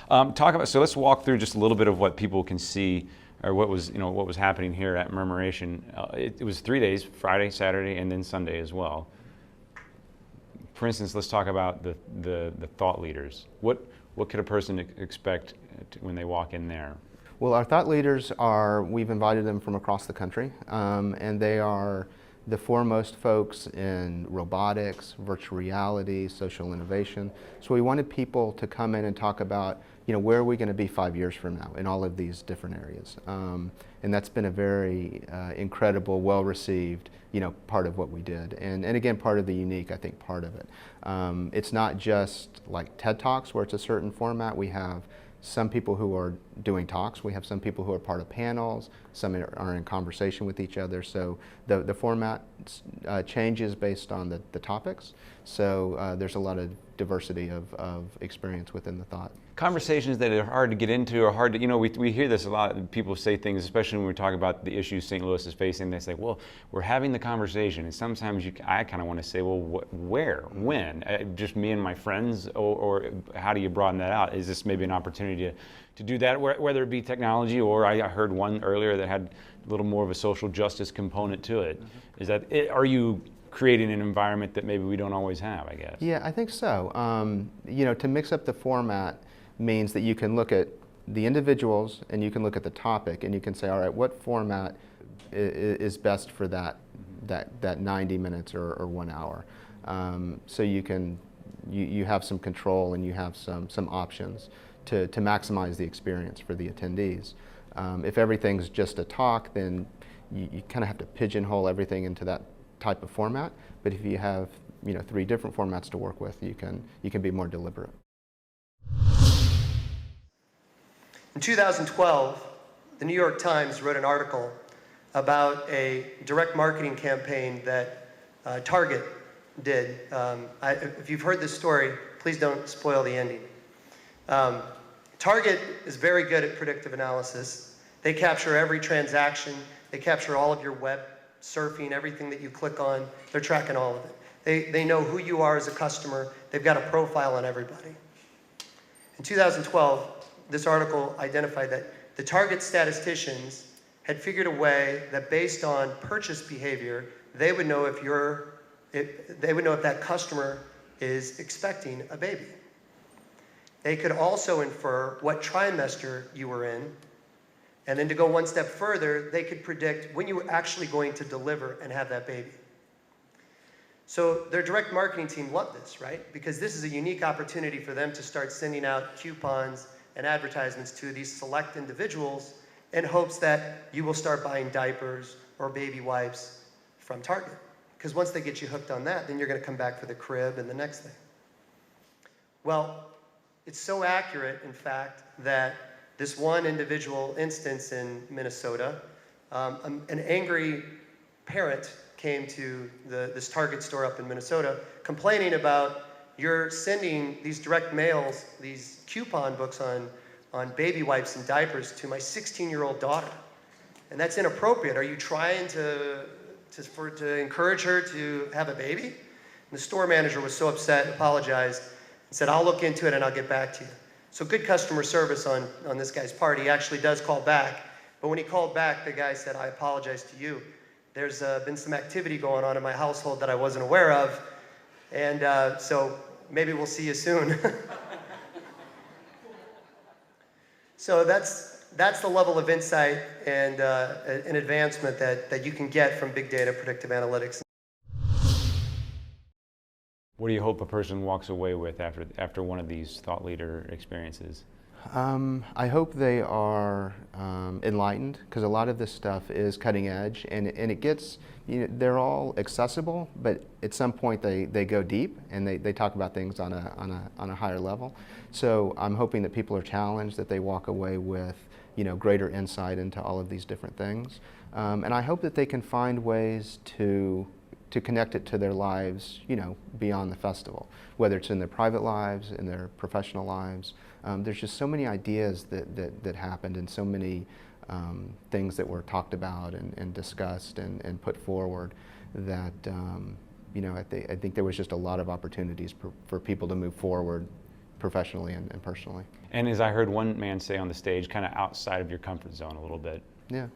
So let's walk through just a little bit of what people can see, or what was happening here at Murmuration. It was 3 days: Friday, Saturday, and then Sunday as well. For instance, let's talk about the thought leaders. What could a person expect when they walk in there? Well, our thought leaders we've invited them from across the country, and they are the foremost folks in robotics, virtual reality, social innovation. So we wanted people to come in and talk about, where are we going to be 5 years from now in all of these different areas. And that's been a very incredible, well-received, part of what we did. And again, part of the unique, I think, part of it. It's not just like TED Talks where it's a certain format. We have some people who are doing talks. We have some people who are part of panels. Some are in conversation with each other. So the format changes based on the topics. So there's a lot of diversity of experience within the thought. Conversations that are hard to get into, or hard to, we hear this a lot. People say things, especially when we talk about the issues St. Louis is facing. They say, well, we're having the conversation. And sometimes I kind of want to say, well, where, when? Just me and my friends, or how do you broaden that out? Is this maybe an opportunity to do that, whether it be technology, or I heard one earlier that had a little more of a social justice component to it. Mm-hmm. Is that it? Are you creating an environment that maybe we don't always have, I guess? Yeah, I think so. To mix up the format means that you can look at the individuals and you can look at the topic and you can say, all right, what format is best for that 90 minutes or 1 hour? So you have some control and you have some options to maximize the experience for the attendees. If everything's just a talk, then you kind of have to pigeonhole everything into that type of format. But if you have 3 different formats to work with, you can be more deliberate. In 2012, the New York Times wrote an article about a direct marketing campaign that Target did. If you've heard this story, please don't spoil the ending. Target is very good at predictive analysis. They capture every transaction. They capture all of your web surfing, everything that you click on. They're tracking all of it. They know who you are as a customer. They've got a profile on everybody. In 2012, this article identified that the Target statisticians had figured a way that, based on purchase behavior, they would know if that customer is expecting a baby. They could also infer what trimester you were in, and then to go one step further, they could predict when you were actually going to deliver and have that baby. So their direct marketing team loved this, right? Because this is a unique opportunity for them to start sending out coupons and advertisements to these select individuals in hopes that you will start buying diapers or baby wipes from Target. Because once they get you hooked on that, then you're going to come back for the crib and the next thing. Well, it's so accurate, in fact, that this one individual instance in Minnesota, an angry parent came to this Target store up in Minnesota complaining about, you're sending these direct mails, these coupon books on baby wipes and diapers to my 16-year-old daughter. And that's inappropriate. Are you trying to encourage her to have a baby? And the store manager was so upset, apologized, and said, I'll look into it and I'll get back to you. So good customer service on this guy's part. He actually does call back. But when he called back, the guy said, I apologize to you. There's been some activity going on in my household that I wasn't aware of. And so maybe we'll see you soon. So that's the level of insight and an advancement that you can get from big data predictive analytics. What do you hope a person walks away with after one of these thought leader experiences? I hope they are enlightened, because a lot of this stuff is cutting edge, and it gets, they're all accessible, but at some point they go deep and they talk about things on a higher level. So I'm hoping that people are challenged, that they walk away with greater insight into all of these different things, and I hope that they can find ways to connect it to their lives, beyond the festival, whether it's in their private lives, in their professional lives. There's just so many ideas that happened, and so many things that were talked about and discussed and put forward that, I think there was just a lot of opportunities for people to move forward, professionally and personally. And as I heard one man say on the stage, kind of outside of your comfort zone a little bit. Yeah.